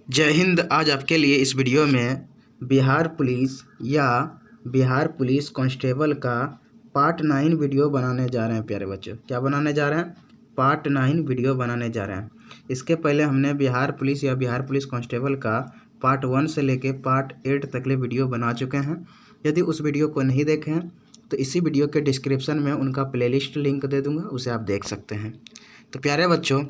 जय हिंद। आज आपके लिए इस वीडियो में बिहार पुलिस या बिहार पुलिस कांस्टेबल का पार्ट 9 वीडियो बनाने जा रहे हैं। प्यारे बच्चों, क्या बनाने जा रहे हैं? पार्ट 9 वीडियो बनाने जा रहे हैं। इसके पहले हमने बिहार पुलिस या बिहार पुलिस कांस्टेबल का पार्ट 1 से लेके पार्ट 8 तक ले वीडियो बना चुके हैं। यदि उस वीडियो को नहीं देखे हैं तो इसी वीडियो के डिस्क्रिप्शन में उनका प्लेलिस्ट लिंक दे दूँगा, उसे आप देख सकते हैं। तो प्यारे बच्चों,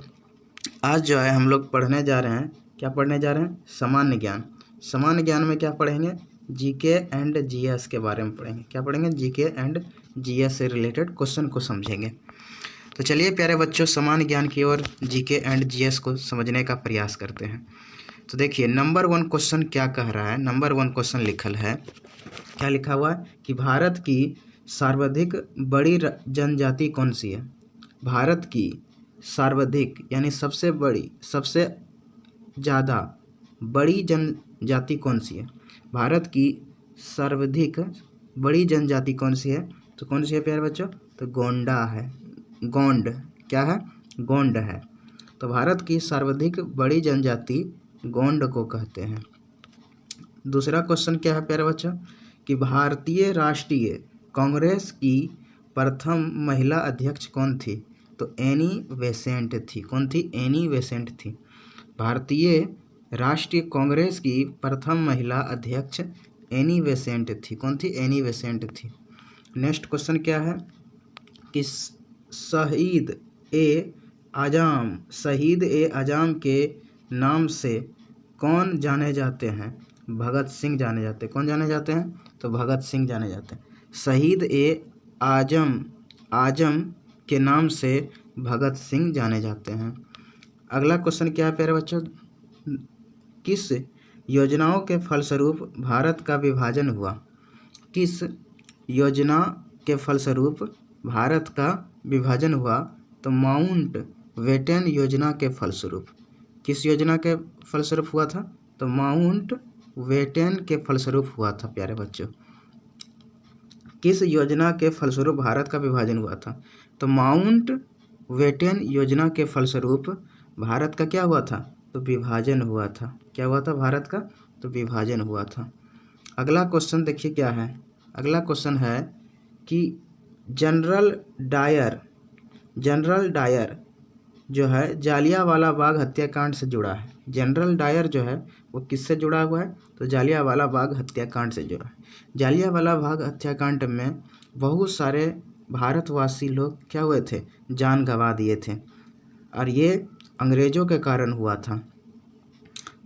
आज जो है हम लोग पढ़ने जा रहे हैं। क्या पढ़ने जा रहे हैं? सामान्य ज्ञान। सामान्य ज्ञान में क्या पढ़ेंगे? जीके एंड जीएस के बारे में पढ़ेंगे। क्या पढ़ेंगे? जीके एंड जीएस से रिलेटेड क्वेश्चन को समझेंगे। तो चलिए प्यारे बच्चों, सामान्य ज्ञान की ओर जीके एंड जीएस को समझने का प्रयास करते हैं। तो देखिए, नंबर 1 क्वेश्चन क्या कह रहा है। नंबर 1 क्वेश्चन लिखल है, क्या लिखा हुआ है कि भारत की सर्वाधिक बड़ी जनजाति कौन सी है? भारत की सर्वाधिक यानी सबसे बड़ी, सबसे ज़्यादा बड़ी जनजाति कौन सी है? भारत की सर्वाधिक बड़ी जनजाति कौन सी है? तो कौन सी है प्यारे बच्चों? तो गोंडा है। गोंड क्या है? गोंड है। तो भारत की सर्वाधिक बड़ी जनजाति गोंड को कहते हैं। दूसरा क्वेश्चन क्या है प्यारे बच्चों कि भारतीय राष्ट्रीय कांग्रेस की प्रथम महिला अध्यक्ष कौन थी? तो एनी बेसेंट थी। कौन थी? एनी बेसेंट थी। भारतीय राष्ट्रीय कांग्रेस की प्रथम महिला अध्यक्ष एनी बेसेंट थी। कौन थी? एनी बेसेंट थी। नेक्स्ट क्वेश्चन क्या है कि शहीद ए आजम के नाम से कौन जाने जाते हैं? भगत सिंह जाने जाते हैं। कौन जाने जाते हैं? तो भगत सिंह जाने जाते हैं। शहीद ए आजम के नाम से भगत सिंह जाने जाते हैं। अगला क्वेश्चन क्या है प्यारे बच्चों? किस योजनाओं के फलस्वरूप भारत का विभाजन हुआ? किस योजना के फलस्वरूप भारत का विभाजन हुआ? तो माउंट बेटन योजना के फलस्वरूप। किस योजना के फलस्वरूप हुआ था? तो माउंट बेटन के फलस्वरूप हुआ था। प्यारे बच्चों, किस योजना के फलस्वरूप भारत का विभाजन हुआ था? तो माउंट बेटन योजना के फलस्वरूप भारत का क्या हुआ था? तो विभाजन हुआ था। क्या हुआ था? भारत का तो विभाजन हुआ था। अगला क्वेश्चन देखिए क्या है। अगला क्वेश्चन है कि जनरल डायर जो है जालियांवाला बाग हत्याकांड से जुड़ा है। जनरल डायर जो है वो किससे जुड़ा हुआ है? तो जालियांवाला बाग हत्याकांड से जुड़ा है। जालियांवाला बाग हत्याकांड में बहुत सारे भारतवासी लोग क्या हुए थे? जान गंवा दिए थे, और ये अंग्रेज़ों के कारण हुआ था।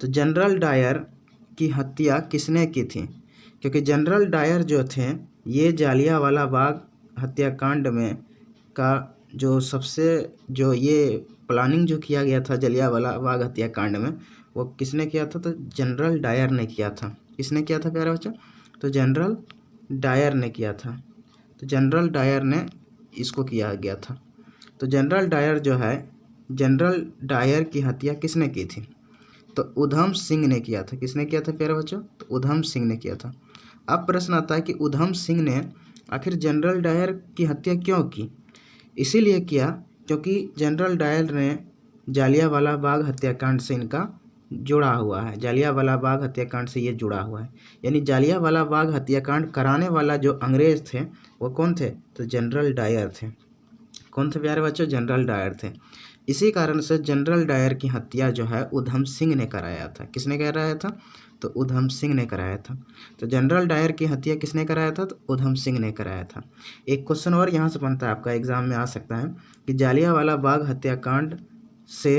तो जनरल डायर की हत्या किसने की थी? क्योंकि जनरल डायर जो थे, ये जालियांवाला बाग हत्याकांड में का जो ये प्लानिंग जो किया गया था जालियांवाला बाग हत्याकांड में, वो किसने किया था? तो जनरल डायर ने किया था। किसने किया था प्यारे बच्चों? तो जनरल डायर ने किया था। तो जनरल डायर ने इसको किया गया था। तो जनरल डायर की हत्या किसने की थी? तो उधम सिंह ने किया था। किसने किया था प्यारे बच्चों? तो उधम सिंह ने किया था। अब प्रश्न आता है कि उधम सिंह ने आखिर जनरल डायर की हत्या क्यों की? इसीलिए किया क्योंकि जनरल डायर ने जालियांवाला बाग हत्याकांड से इनका जुड़ा हुआ है। जालियांवाला बाग हत्याकांड से ये जुड़ा हुआ है। यानी जालियांवाला बाग हत्याकांड कराने वाला जो अंग्रेज़ थे वो कौन थे? तो जनरल डायर थे। कौन थे प्यारे बच्चों? जनरल डायर थे। इसी कारण से जनरल डायर की हत्या जो है उधम सिंह ने कराया था। किसने कराया था? तो उधम सिंह ने कराया था। तो जनरल डायर की हत्या किसने कराया था? तो उधम सिंह ने कराया था। एक क्वेश्चन और यहाँ से बनता है, आपका एग्जाम में आ सकता है कि जालियांवाला बाग हत्याकांड से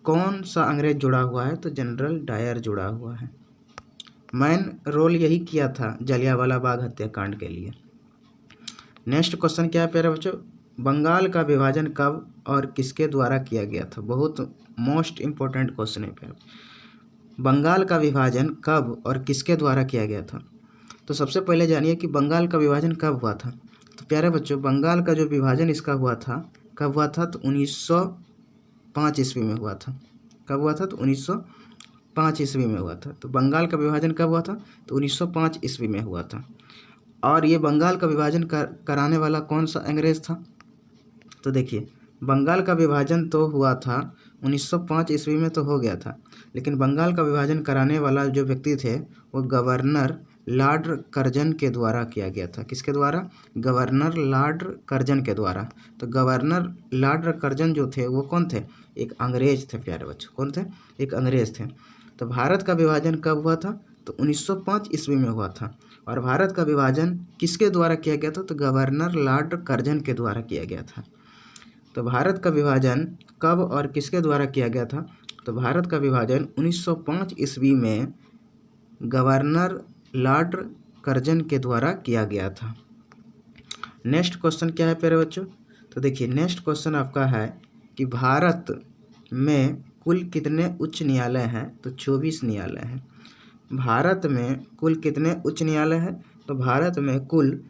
कौन सा अंग्रेज जुड़ा हुआ है? तो जनरल डायर जुड़ा हुआ है। मैन रोल यही किया था जालियांवाला बाग हत्याकांड के लिए। नेक्स्ट क्वेश्चन क्या है प्यारे बच्चों? बंगाल का विभाजन कब और किसके द्वारा किया गया था? बहुत मोस्ट इम्पोर्टेंट क्वेश्चन है प्यारे। बंगाल का विभाजन कब और किसके द्वारा किया गया था? तो सबसे पहले जानिए कि बंगाल का विभाजन कब हुआ था। तो प्यारे बच्चों, बंगाल का जो विभाजन इसका हुआ था, कब हुआ था? तो 1905 ईस्वी में हुआ था। कब हुआ था? तो 1905 ईस्वी में हुआ था। तो बंगाल का विभाजन कब हुआ था? तो 1905 ईस्वी में हुआ था। और ये बंगाल का विभाजन कराने वाला कौन सा अंग्रेज़ था? तो देखिए, बंगाल का विभाजन तो हुआ था 1905 ईस्वी में तो हो गया था, लेकिन बंगाल का विभाजन कराने वाला जो व्यक्ति थे वो गवर्नर लॉर्ड कर्जन के द्वारा किया गया था। किसके द्वारा? गवर्नर लॉर्ड कर्जन के द्वारा। तो गवर्नर लॉर्ड कर्जन जो थे वो कौन थे? एक अंग्रेज थे प्यारे बच्चों। कौन थे? एक अंग्रेज थे। तो भारत का विभाजन कब हुआ था? तो 1905 ईस्वी में हुआ था। और भारत का विभाजन किसके द्वारा किया गया था? तो गवर्नर लॉर्ड कर्जन के द्वारा किया गया था। तो भारत का विभाजन कब और किसके द्वारा किया गया था? तो भारत का विभाजन 1905 ईस्वी में गवर्नर लॉर्ड कर्जन के द्वारा किया गया था। नेक्स्ट क्वेश्चन क्या है प्यारे बच्चों? तो देखिए नेक्स्ट क्वेश्चन आपका है कि भारत में कुल कितने उच्च न्यायालय हैं? तो 24 न्यायालय हैं। भारत में कुल कितने उच्च न्यायालय हैं? तो भारत में कुल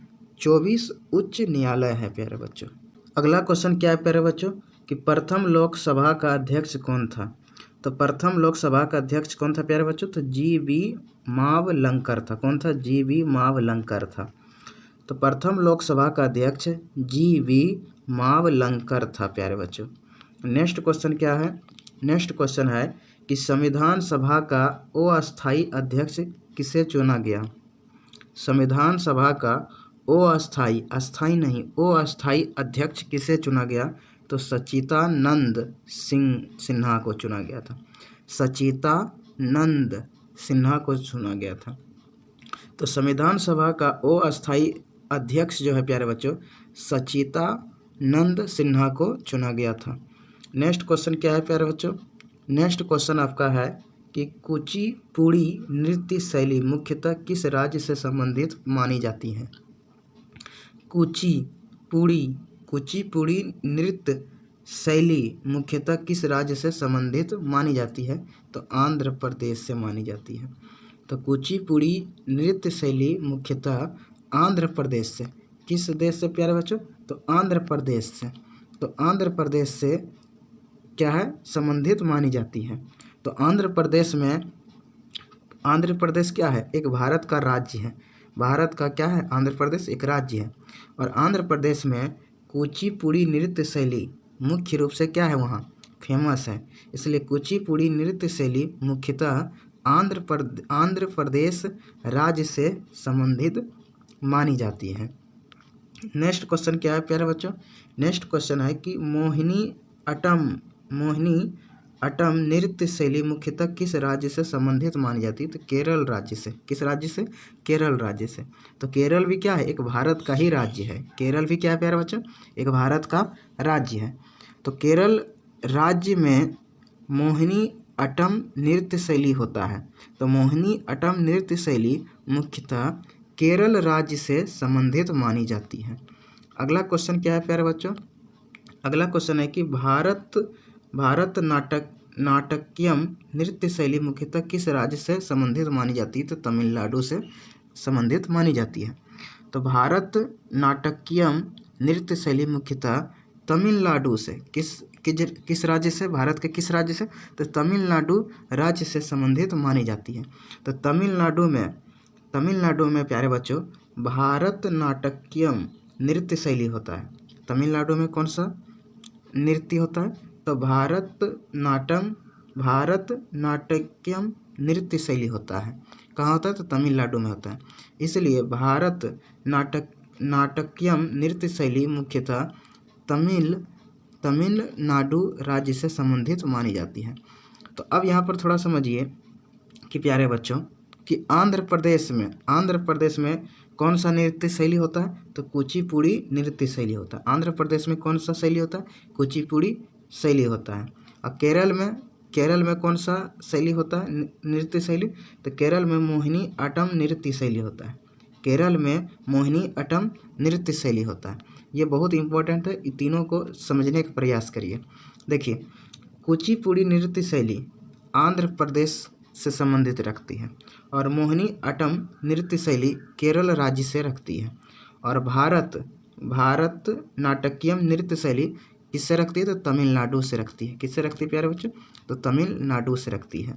24 उच्च न्यायालय है प्यारे बच्चों। अगला क्वेश्चन क्या है प्यारे बच्चों कि प्रथम लोकसभा का अध्यक्ष कौन था? तो प्रथम लोकसभा का अध्यक्ष कौन था प्यारे बच्चों? तो जी.बी. मावलंकर था। कौन था? जी.बी. मावलंकर था। तो प्रथम लोकसभा का अध्यक्ष जी.बी. मावलंकर था प्यारे बच्चों। नेक्स्ट क्वेश्चन क्या है? नेक्स्ट क्वेश्चन है कि संविधान सभा का अस्थायी अध्यक्ष किसे चुना गया? संविधान सभा का अस्थायी, अस्थायी नहीं, अस्थायी अध्यक्ष किसे चुना गया? तो सच्चिदानंद सिन्हा को चुना गया था। सच्चिदानंद सिन्हा को चुना गया था। तो संविधान सभा का अस्थायी अध्यक्ष जो है प्यारे बच्चों सच्चिदानंद सिन्हा को चुना गया था। नेक्स्ट क्वेश्चन क्या है प्यारे बच्चों? नेक्स्ट क्वेश्चन आपका है कि कुचिपुड़ी नृत्य शैली मुख्यतः किस राज्य से संबंधित मानी जाती है? कुचिपुड़ी नृत्य शैली मुख्यतः किस राज्य से संबंधित मानी जाती है? तो आंध्र प्रदेश से मानी जाती है। तो कुचिपुड़ी नृत्य शैली मुख्यतः आंध्र प्रदेश से, किस देश से प्यारे बच्चों? तो आंध्र प्रदेश से। तो आंध्र प्रदेश से क्या है? संबंधित मानी जाती है। तो आंध्र प्रदेश में, आंध्र प्रदेश क्या है? एक भारत का राज्य है। भारत का क्या है? आंध्र प्रदेश एक राज्य है। और आंध्र प्रदेश में कुचिपुड़ी नृत्य शैली मुख्य रूप से क्या है? वहाँ फेमस है। इसलिए कुचिपुड़ी नृत्य शैली मुख्यतः आंध्र प्रदेश राज्य से संबंधित मानी जाती है। नेक्स्ट क्वेश्चन क्या है प्यारे बच्चों? नेक्स्ट क्वेश्चन है कि मोहिनी अट्टम नृत्य शैली मुख्यतः किस राज्य से संबंधित मानी जाती है? तो केरल राज्य से। किस राज्य से? केरल राज्य से। तो केरल भी क्या है? एक भारत का ही राज्य है। केरल भी क्या है प्यारे बच्चों? एक भारत का राज्य है। तो केरल राज्य में मोहिनी अट्टम नृत्य शैली होता है। तो मोहिनी अट्टम नृत्य शैली मुख्यतः केरल राज्य से संबंधित मानी जाती है। अगला क्वेश्चन क्या है प्यारे बच्चों? अगला क्वेश्चन है कि भारत नाट्यम नृत्य शैली मुख्यतः किस राज्य से संबंधित मानी जाती है? तो तमिलनाडु से संबंधित मानी जाती है। तो भारत नाट्यम नृत्य शैली मुख्यतः तमिलनाडु से, किस राज्य से? भारत के किस राज्य से? तो तमिलनाडु राज्य से संबंधित मानी जाती है। तो तमिलनाडु में प्यारे बच्चों भारत नाट्यम नृत्य शैली होता है। तमिलनाडु में कौन सा नृत्य होता है? तो भारत नाट्यम नृत्य शैली होता है। कहाँ होता है? तो तमिलनाडु में होता है। इसलिए भारत नाट्यम नृत्य शैली मुख्यतः तमिलनाडु राज्य से संबंधित मानी जाती है। तो अब यहाँ पर थोड़ा समझिए कि प्यारे बच्चों कि आंध्र प्रदेश में कौन सा नृत्य शैली होता है? तो कुचिपुड़ी नृत्य शैली होता है। आंध्र प्रदेश में कौन सा शैली होता है? कुचिपुड़ी शैली होता है। और केरल में कौन सा शैली होता है? नृत्य शैली? तो केरल में मोहिनी अट्टम नृत्य शैली होता है। केरल में मोहिनी अट्टम नृत्य शैली होता है। ये बहुत इंपॉर्टेंट है, इन तीनों को समझने का प्रयास करिए। देखिए कुचिपुड़ी नृत्य शैली आंध्र प्रदेश से संबंधित रखती है और मोहिनी अट्टम नृत्य शैली केरल राज्य से रखती है। और भारत नाट्यम नृत्य शैली किससे रखती है? तो तमिलनाडु से रखती है। किससे रखती है प्यारे बच्चों? तो तमिलनाडु से रखती है।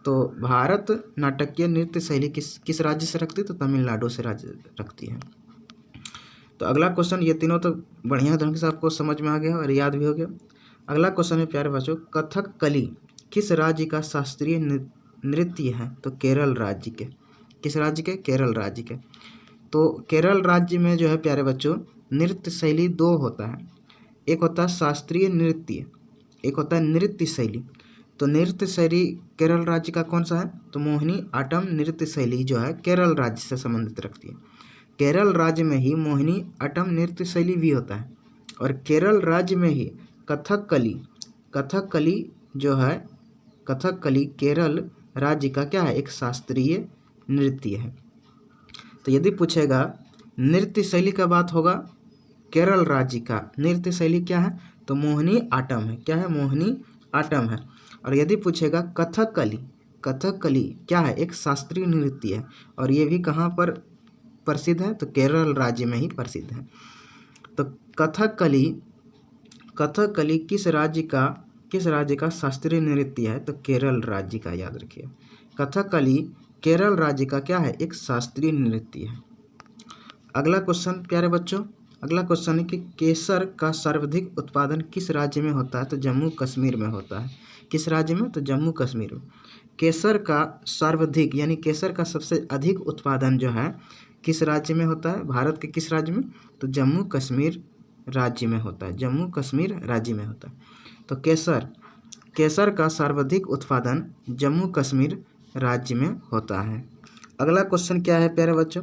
तो भारत नाट्यम नृत्य शैली किस राज्य से रखती है? तो तमिलनाडु से राज्य रखती है। तो अगला क्वेश्चन, ये तीनों तो बढ़िया ढंग से आपको समझ में आ गया और याद भी हो गया। अगला क्वेश्चन है प्यारे बच्चों, कथकली किस राज्य का शास्त्रीय नृत्य है? तो केरल राज्य के। किस राज्य के? केरल राज्य के। तो केरल राज्य में जो है प्यारे बच्चों नृत्य शैली दो होता है, एक होता है शास्त्रीय नृत्य, एक होता है नृत्य शैली। तो नृत्य शैली केरल राज्य का कौन सा है? तो मोहिनी आट्टम नृत्य शैली जो है केरल राज्य से संबंधित रखती है। केरल राज्य में ही मोहिनी आट्टम नृत्य शैली भी होता है और केरल राज्य में ही कथकली, कथकली जो है कथकली केरल राज्य का क्या है? एक शास्त्रीय नृत्य है। तो यदि पूछेगा नृत्य शैली का बात होगा, केरल राज्य का नृत्य शैली क्या है? तो मोहिनी आट्टम है। क्या है? मोहिनी आट्टम है। और यदि पूछेगा कथकली, कथकली क्या है? एक शास्त्रीय नृत्य है और ये भी कहाँ पर प्रसिद्ध है? तो केरल राज्य में ही प्रसिद्ध है। तो कथकली, कथकली किस राज्य का शास्त्रीय नृत्य है? तो केरल राज्य का, याद रखिए। कथकली केरल राज्य का क्या है? एक शास्त्रीय नृत्य है। अगला क्वेश्चन प्यारे बच्चों, अगला क्वेश्चन है कि केसर का सर्वाधिक उत्पादन किस राज्य में होता है? तो जम्मू कश्मीर में होता है। किस राज्य में? तो जम्मू कश्मीर में। केसर का सर्वाधिक यानी केसर का सबसे अधिक उत्पादन जो है किस राज्य में होता है? भारत के किस राज्य में? तो जम्मू कश्मीर राज्य में होता है। जम्मू कश्मीर राज्य में होता है। तो केसर का सर्वाधिक उत्पादन जम्मू कश्मीर राज्य में होता है। अगला क्वेश्चन क्या है प्यारे बच्चों?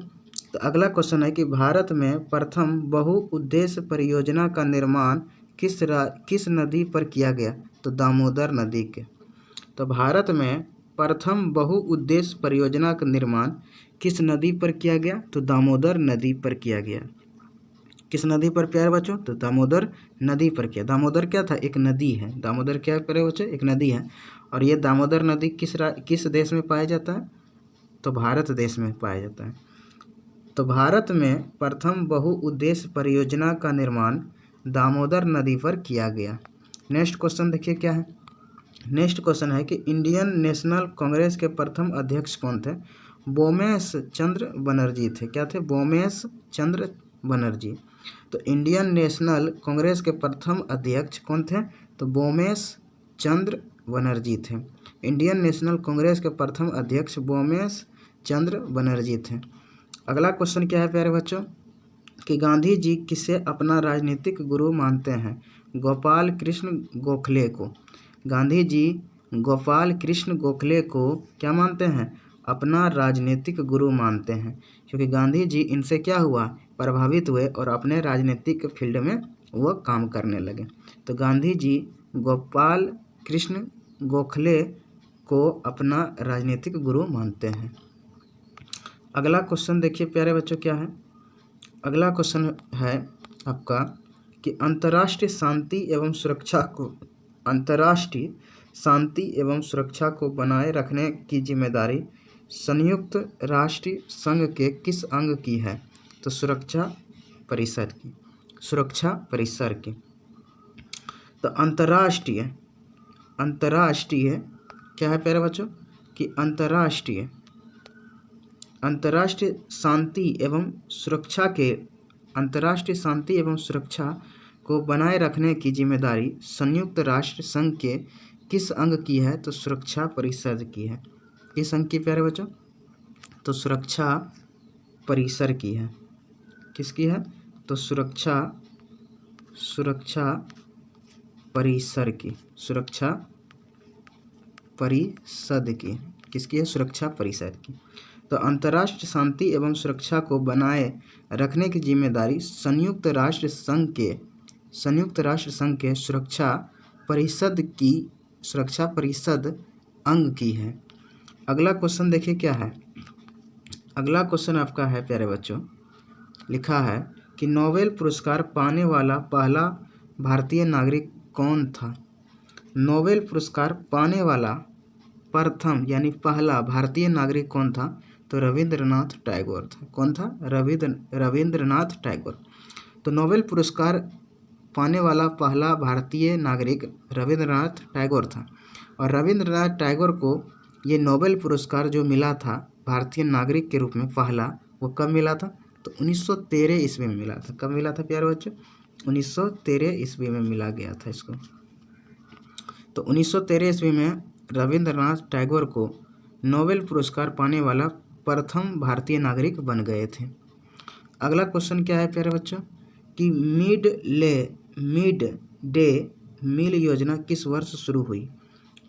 तो अगला क्वेश्चन है कि भारत में प्रथम बहुउद्देश्य परियोजना का निर्माण किस नदी पर किया गया? तो दामोदर नदी के। तो भारत में प्रथम बहुउद्देश्य परियोजना का निर्माण किस नदी पर किया गया? तो दामोदर नदी पर किया गया। किस नदी पर प्यारे बच्चों? तो दामोदर नदी पर किया। दामोदर क्या था? एक नदी है। दामोदर क्या है प्यारे बच्चों? एक नदी है। और ये दामोदर नदी किस देश में पाया जाता है? तो भारत देश में पाया जाता है। तो भारत में प्रथम बहुउद्देश्य परियोजना का निर्माण दामोदर नदी पर किया गया। नेक्स्ट क्वेश्चन देखिए क्या है। नेक्स्ट क्वेश्चन है कि इंडियन नेशनल कांग्रेस के प्रथम अध्यक्ष कौन थे? बोमेश चंद्र बनर्जी थे। क्या थे? बोमेश चंद्र बनर्जी। तो इंडियन नेशनल कांग्रेस के प्रथम अध्यक्ष कौन थे? तो बोमेश चंद्र बनर्जी थे। इंडियन नेशनल कांग्रेस के प्रथम अध्यक्ष बोमेश चंद्र बनर्जी थे। अगला क्वेश्चन क्या है प्यारे बच्चों कि गांधी जी किसे अपना राजनीतिक गुरु मानते हैं? गोपाल कृष्ण गोखले को। गांधी जी गोपाल कृष्ण गोखले को क्या मानते हैं? अपना राजनीतिक गुरु मानते हैं, क्योंकि गांधी जी इनसे क्या हुआ? प्रभावित हुए और अपने राजनीतिक फील्ड में वो काम करने लगे। तो गांधी जी गोपाल कृष्ण गोखले को अपना राजनीतिक गुरु मानते हैं। अगला क्वेश्चन देखिए प्यारे बच्चों क्या है। अगला क्वेश्चन है आपका कि अंतर्राष्ट्रीय शांति एवं सुरक्षा को बनाए रखने की जिम्मेदारी संयुक्त राष्ट्र संघ के किस अंग की है? तो सुरक्षा परिषद की। सुरक्षा परिषद की। तो अंतर्राष्ट्रीय क्या है प्यारे बच्चों कि अंतर्राष्ट्रीय शांति एवं सुरक्षा को बनाए रखने की जिम्मेदारी संयुक्त राष्ट्र संघ के किस अंग की है? तो सुरक्षा परिषद की है। किस अंग की प्यारे बच्चों? तो सुरक्षा परिसर की है। किसकी है? तो सुरक्षा परिसर की। सुरक्षा परिषद की। किसकी है? सुरक्षा परिषद की। तो अंतर्राष्ट्रीय शांति एवं सुरक्षा को बनाए रखने की जिम्मेदारी संयुक्त राष्ट्र संघ के सुरक्षा परिषद अंग की है। अगला क्वेश्चन देखिए क्या है। अगला क्वेश्चन आपका है प्यारे बच्चों, लिखा है कि नोबेल पुरस्कार पाने वाला पहला भारतीय नागरिक कौन था? नोबेल पुरस्कार पाने वाला प्रथम यानी पहला भारतीय नागरिक कौन था? तो रविंद्रनाथ टैगोर था। कौन था? रविंद्रनाथ टैगोर। तो नोबेल पुरस्कार पाने वाला पहला भारतीय नागरिक रविंद्रनाथ टैगोर था। और रविंद्रनाथ टैगोर को ये नोबेल पुरस्कार जो मिला था भारतीय नागरिक के रूप में पहला, वो कब मिला था? तो 1913 ईस्वी में मिला था। कब मिला था प्यारे बच्चों? 1913 ईस्वी में मिला गया था इसको। तो 1913 ईस्वी में रविंद्रनाथ टैगोर को नोबेल पुरस्कार पाने वाला प्रथम भारतीय नागरिक बन गए थे। अगला क्वेश्चन क्या है प्यारे बच्चों कि मिड डे मील योजना किस वर्ष शुरू हुई।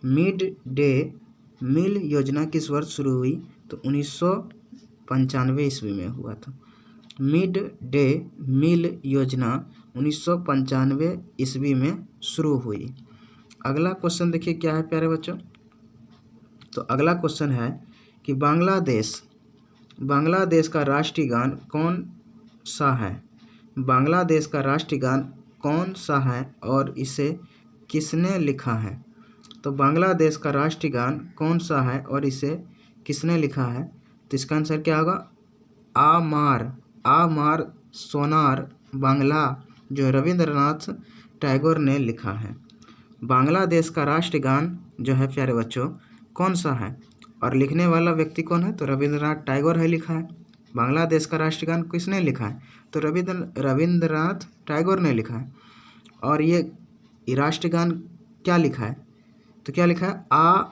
मिड डे मील योजना किस वर्ष शुरू हुई, तो 1995 ईस्वी में हुआ था। मिड डे मील योजना 1995 ईस्वी में शुरू हुई। अगला क्वेश्चन देखिए क्या है प्यारे बच्चों, तो अगला क्वेश्चन है कि बांग्लादेश का राष्ट्रीय गान कौन सा है। बांग्लादेश का राष्ट्रीय गान कौन सा है और इसे किसने लिखा है। तो बांग्लादेश का राष्ट्रीय गान कौन सा है और इसे किसने लिखा है, तो इसका आंसर क्या होगा, आ मार सोनार बांग्ला, जो रविंद्रनाथ टैगोर ने लिखा है। बांग्लादेश का राष्ट्रीय गान जो है प्यारे बच्चों कौन सा है और लिखने वाला व्यक्ति कौन है, तो रविंद्रनाथ टैगोर है लिखा है। बांग्लादेश का राष्ट्रीय गान किसने लिखा है, तो रविंद्रनाथ टैगोर ने लिखा है। और ये राष्ट्रीय गान क्या लिखा है, तो क्या लिखा है, आ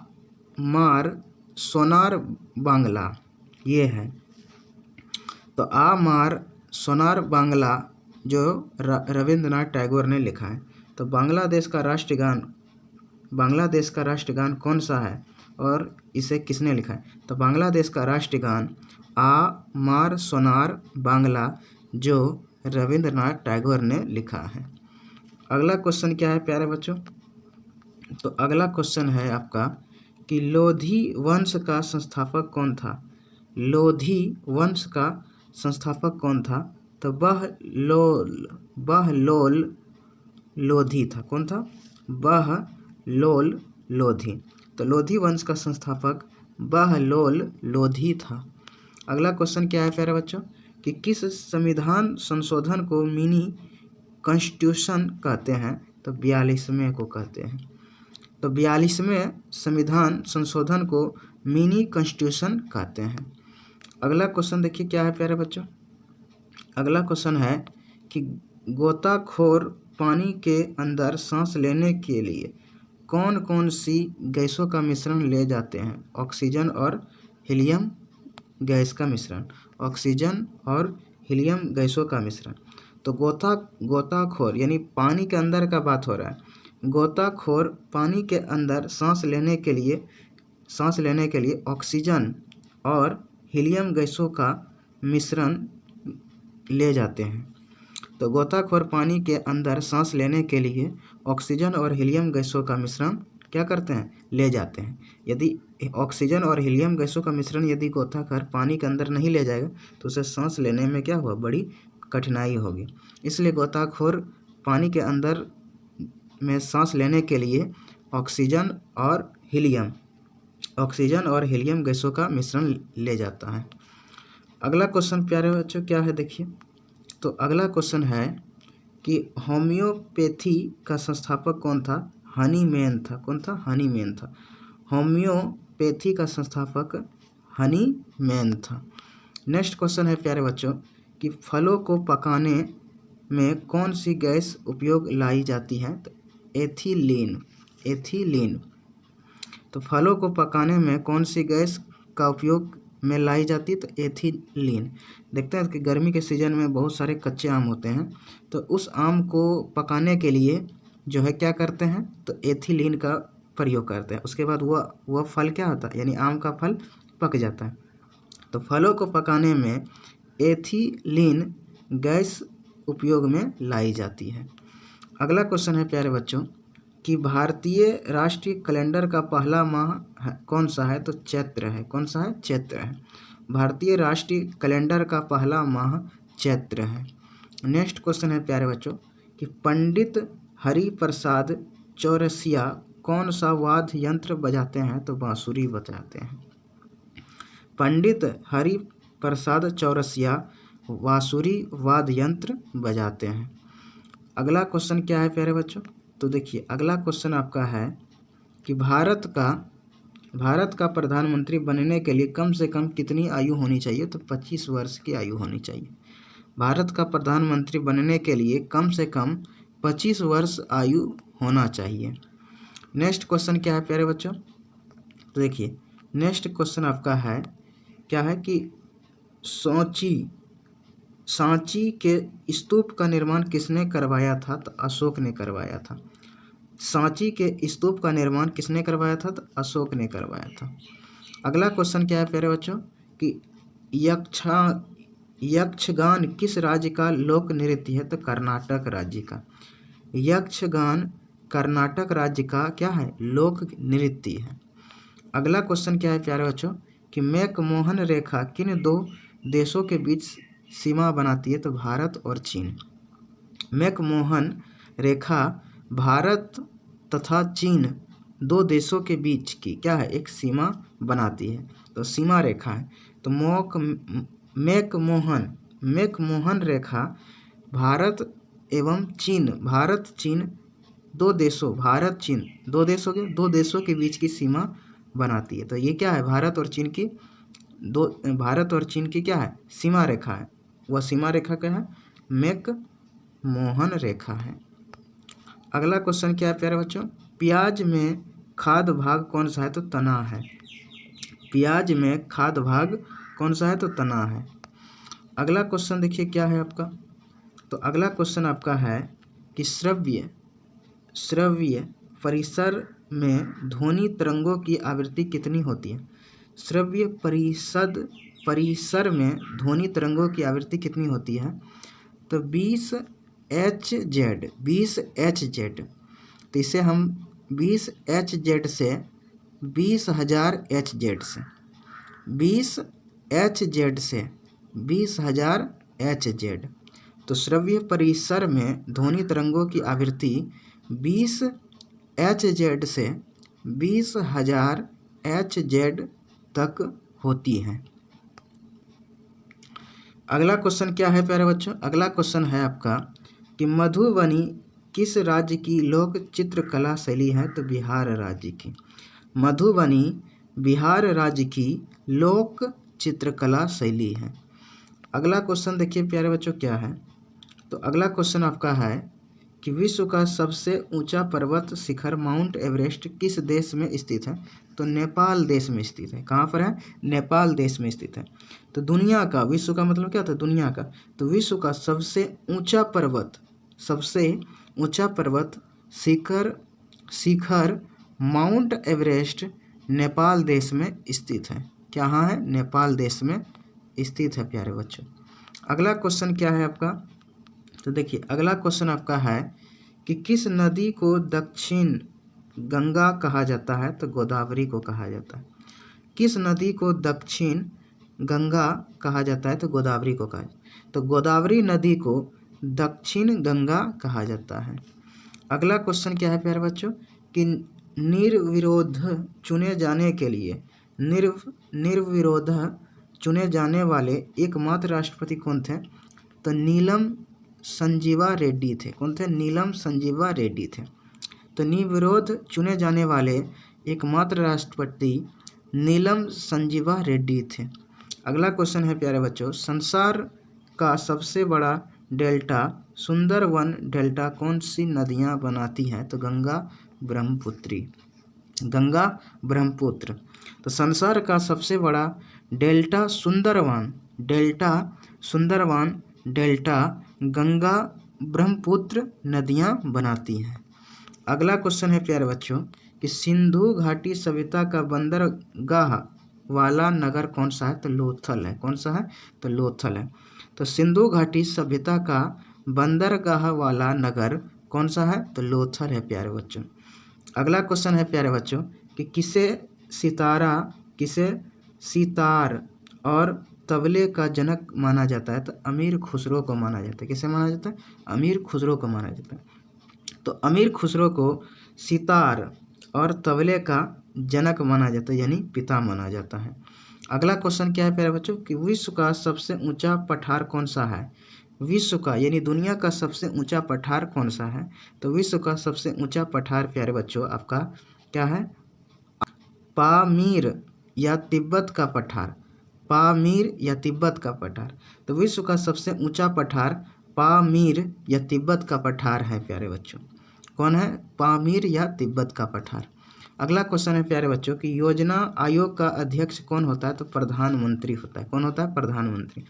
मार सोनार बांग्ला, ये है। तो आ मार सोनार बांग्ला जो रविंद्रनाथ टैगोर ने लिखा है। तो बांग्लादेश का राष्ट्रीय गान कौन सा है और इसे किसने लिखा है, तो बांग्लादेश का राष्ट्रीय गान आ मार सोनार बांग्ला जो रविंद्रनाथ टैगोर ने लिखा है। अगला क्वेश्चन क्या है प्यारे बच्चों, तो अगला क्वेश्चन है आपका कि लोधी वंश का संस्थापक कौन था। लोधी वंश का संस्थापक कौन था, तो बहलोल लोधी था। कौन था, बहलोल लोधी। तो लोधी वंश का संस्थापक बहलोल लोधी था। अगला क्वेश्चन क्या है प्यारे बच्चों कि किस संविधान संशोधन को मिनी कॉन्स्टिट्यूशन कहते हैं, तो 42वें को कहते हैं। तो 42वें संविधान संशोधन को मिनी कॉन्स्टिट्यूशन कहते हैं। अगला क्वेश्चन देखिए क्या है प्यारे बच्चों, अगला क्वेश्चन है कि गोताखोर पानी के अंदर सांस लेने के लिए कौन कौन सी गैसों का मिश्रण ले जाते हैं। ऑक्सीजन और हीलियम गैस का मिश्रण, ऑक्सीजन और हीलियम गैसों का मिश्रण। तो गोताखोर यानी पानी के अंदर का बात हो रहा है। गोताखोर पानी के अंदर सांस लेने के लिए ऑक्सीजन और हीलियम गैसों का मिश्रण ले जाते हैं। तो गोताखोर पानी के अंदर सांस लेने के लिए ऑक्सीजन और हीलियम गैसों का मिश्रण क्या करते हैं, ले जाते हैं। यदि ऑक्सीजन और हीलियम गैसों का मिश्रण यदि गोताखोर पानी के अंदर नहीं ले जाएगा तो उसे सांस लेने में क्या हुआ, बड़ी कठिनाई होगी। इसलिए गोताखोर पानी के अंदर में सांस लेने के लिए ऑक्सीजन और हीलियम गैसों का मिश्रण ले जाता है। अगला क्वेश्चन प्यारे बच्चों क्या है देखिए, तो अगला क्वेश्चन है कि होम्योपैथी का संस्थापक कौन था। हनीमैन था। कौन था, हनीमैन था। होम्योपैथी का संस्थापक हनीमैन था। नेक्स्ट क्वेश्चन है प्यारे बच्चों कि फलों को पकाने में कौन सी गैस उपयोग लाई जाती है, तो एथिलीन। तो फलों को पकाने में कौन सी गैस का उपयोग में लाई जाती है, तो एथिलीन। देखते हैं कि गर्मी के सीज़न में बहुत सारे कच्चे आम होते हैं, तो उस आम को पकाने के लिए जो है क्या करते हैं, तो एथिलीन का प्रयोग करते हैं। उसके बाद वह फल क्या होता है, यानी आम का फल पक जाता है। तो फलों को पकाने में एथिलीन गैस उपयोग में लाई जाती है। अगला क्वेश्चन है प्यारे बच्चों कि भारतीय राष्ट्रीय कैलेंडर का पहला माह कौन सा है, तो चैत्र है। कौन सा है, चैत्र है। भारतीय राष्ट्रीय कैलेंडर का पहला माह चैत्र है। नेक्स्ट क्वेश्चन है प्यारे बच्चों कि पंडित हरिप्रसाद चौरसिया कौन सा वाद्य यंत्र बजाते हैं, तो बांसुरी बजाते हैं। पंडित हरिप्रसाद चौरसिया बांसुरी वाद्य यंत्र बजाते हैं। अगला क्वेश्चन क्या है प्यारे बच्चों, तो देखिए अगला क्वेश्चन आपका है कि भारत का प्रधानमंत्री बनने के लिए कम से कम कितनी आयु होनी चाहिए, तो 25 वर्ष की आयु होनी चाहिए। भारत का प्रधानमंत्री बनने के लिए कम से कम 25 वर्ष आयु होना चाहिए। नेक्स्ट क्वेश्चन क्या है प्यारे बच्चों, तो देखिए नेक्स्ट क्वेश्चन आपका है क्या है कि सांची के स्तूप का निर्माण किसने करवाया था, तो अशोक ने करवाया था। सांची के स्तूप का निर्माण किसने करवाया था, तो अशोक ने करवाया था। अगला क्वेश्चन क्या है प्यारे बच्चों कि यक्षगान किस राज्य का लोक नृत्य है, तो कर्नाटक राज्य का। यक्षगान कर्नाटक राज्य का क्या है, लोक नृत्य है। अगला क्वेश्चन क्या है प्यारे बच्चों कि मैकमोहन रेखा किन दो देशों के बीच सीमा बनाती है, तो भारत और चीन। मैकमोहन रेखा भारत तथा चीन दो देशों के बीच की क्या है, एक सीमा बनाती है, तो सीमा रेखा है। तो मैकमोहन रेखा भारत एवं चीन, भारत चीन दो देशों के बीच की सीमा बनाती है। तो ये क्या है, भारत और चीन की क्या है, सीमा रेखा है। वह सीमा रेखा क्या है, मैकमोहन रेखा है। अगला क्वेश्चन क्या है प्यारे बच्चों, प्याज में खाद्य भाग कौन सा है, तो तना है। प्याज में खाद्य भाग कौन सा है, तो तना है। अगला क्वेश्चन देखिए क्या है आपका, तो अगला क्वेश्चन आपका है कि श्रव्य परिसर में ध्वनि तरंगों की आवृत्ति कितनी होती है। श्रव्य परिसर में ध्वनि तरंगों की आवृत्ति कितनी होती है, तो 20 Hz। तो इसे हम 20 Hz से 20,000 Hz से 20,000 Hz। तो श्रव्य परिसर में ध्वनि तरंगों की आवृत्ति 20 Hz से 20,000 Hz तक होती है। अगला क्वेश्चन क्या है प्यारे बच्चों, अगला क्वेश्चन है आपका कि मधुबनी किस राज्य की लोक चित्रकला शैली है, तो बिहार राज्य की। मधुबनी बिहार राज्य की लोक चित्रकला शैली है। अगला क्वेश्चन देखिए प्यारे बच्चों क्या है, तो अगला क्वेश्चन आपका है कि विश्व का सबसे ऊंचा पर्वत शिखर माउंट एवरेस्ट किस देश में स्थित है, तो नेपाल देश में स्थित है। कहाँ पर है, नेपाल देश में स्थित है। तो दुनिया का, विश्व का मतलब क्या होता है, दुनिया का, तो विश्व का सबसे ऊंचा पर्वत शिखर माउंट एवरेस्ट नेपाल देश में स्थित है। कहाँ है, नेपाल देश में स्थित है प्यारे बच्चों। अगला क्वेश्चन क्या है आपका, तो देखिए अगला क्वेश्चन आपका है कि किस नदी को दक्षिण गंगा कहा जाता है, तो गोदावरी को कहा जाता है। किस नदी को दक्षिण गंगा कहा जाता है, तो गोदावरी को कहा जाता है। तो गोदावरी नदी को दक्षिण गंगा कहा जाता है। अगला क्वेश्चन क्या है प्यारे बच्चों कि निर्विरोध चुने जाने वाले एकमात्र राष्ट्रपति कौन थे, तो नीलम संजीवा रेड्डी थे। कौन थे, नीलम संजीवा रेड्डी थे। तो निर्विरोध चुने जाने वाले एकमात्र राष्ट्रपति नीलम संजीवा रेड्डी थे। अगला क्वेश्चन है प्यारे बच्चों, संसार का सबसे बड़ा डेल्टा सुंदरवन डेल्टा कौन सी नदियां बनाती हैं, तो गंगा ब्रह्मपुत्र। तो संसार का सबसे बड़ा डेल्टा सुंदरवन डेल्टा गंगा ब्रह्मपुत्र नदियां बनाती हैं। अगला क्वेश्चन है प्यारे बच्चों कि सिंधु घाटी सभ्यता का बंदरगाह वाला नगर कौन सा है, तो लोथल है। कौन सा है, तो लोथल है। तो सिंधु घाटी सभ्यता का बंदरगाह वाला नगर कौन सा है, तो लोथल है प्यारे बच्चों। अगला क्वेश्चन है प्यारे बच्चों कि किसे सितार और तबले का जनक माना जाता है, तो अमीर खुसरो को माना जाता है। किसे माना जाता है, अमीर खुसरो को माना जाता है। तो अमीर खुसरो को सितार और तबले का जनक माना जाता है, यानी पिता माना जाता है। अगला क्वेश्चन क्या है प्यारे बच्चों कि विश्व का सबसे ऊंचा पठार कौन सा है। विश्व का यानी दुनिया का सबसे ऊंचा पठार कौन सा है, तो विश्व का सबसे ऊंचा पठार प्यारे बच्चों आपका क्या है, पामीर या तिब्बत का पठार। तो विश्व का सबसे ऊंचा पठार पामीर या तिब्बत का पठार है प्यारे बच्चों। कौन है? पामीर या तिब्बत का पठार। अगला क्वेश्चन है प्यारे बच्चों कि योजना आयोग का अध्यक्ष कौन होता है? तो प्रधानमंत्री होता है। कौन होता है? प्रधानमंत्री।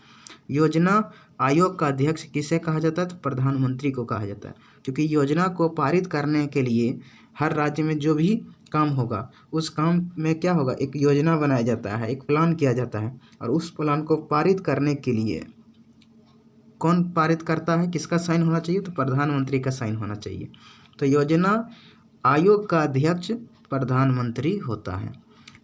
योजना आयोग का अध्यक्ष किसे कहा जाता है? तो प्रधानमंत्री को कहा जाता है, क्योंकि योजना को पारित करने के लिए हर राज्य में जो भी काम होगा उस काम में क्या होगा? एक योजना बनाया जाता है, एक प्लान किया जाता है, और उस प्लान को पारित करने के लिए कौन पारित करता है? किसका साइन होना चाहिए? तो प्रधानमंत्री का साइन होना चाहिए। तो योजना आयोग का अध्यक्ष प्रधानमंत्री होता है।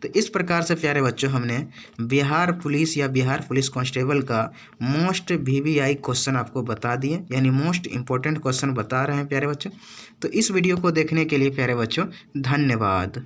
तो इस प्रकार से प्यारे बच्चों हमने बिहार पुलिस या बिहार पुलिस कांस्टेबल का मोस्ट VVI क्वेश्चन आपको बता दिए, यानी मोस्ट इम्पोर्टेंट क्वेश्चन बता रहे हैं प्यारे बच्चों। तो इस वीडियो को देखने के लिए प्यारे बच्चों धन्यवाद।